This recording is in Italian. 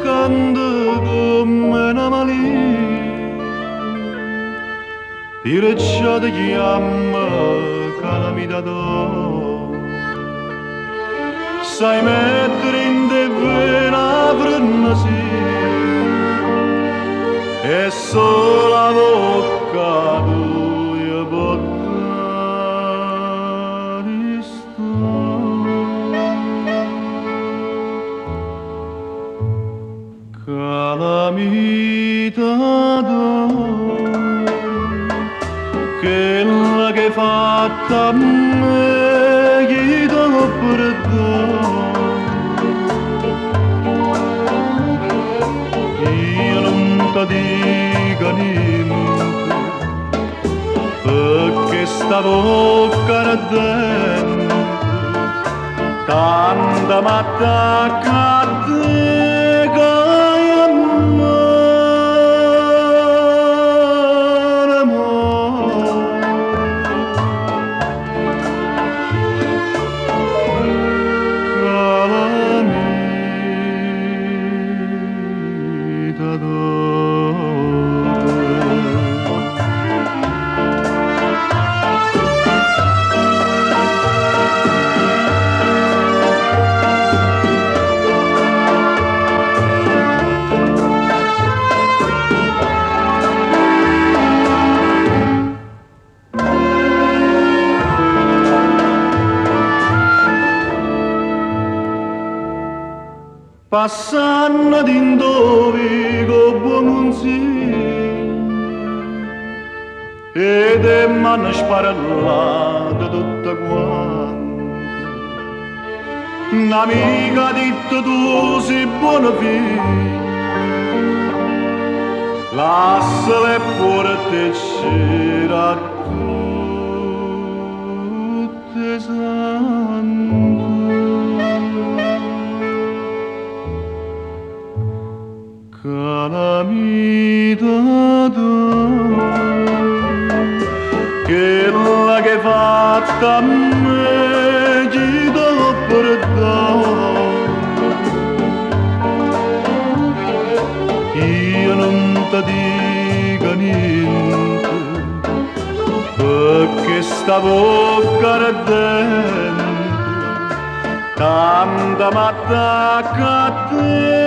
toccando come una malia, dire ciò ti chiama calamità d'oro, sai mettere in te vena frenesia, e solo la bocca tua può dare calamita d'oro, quella che hai fatto a me, chi t'ho perdonato. Io non ti dico niente, perché sta bocca ardente, tanta m'attacca a te che amore, amore. Calamita d'oro. Passando d'indovi con buon consiglio ed è m'hanno sparallato tutta quanta. Un'amica ha detto tu sei buona figlia, lasciala e pure te c'era tutte sante. Calamita d'oro, quella che hai fatto a me, chi t'ho perdonato. Io non ti dico niente, perché sta bocca ardente, tanta m'attacca a te.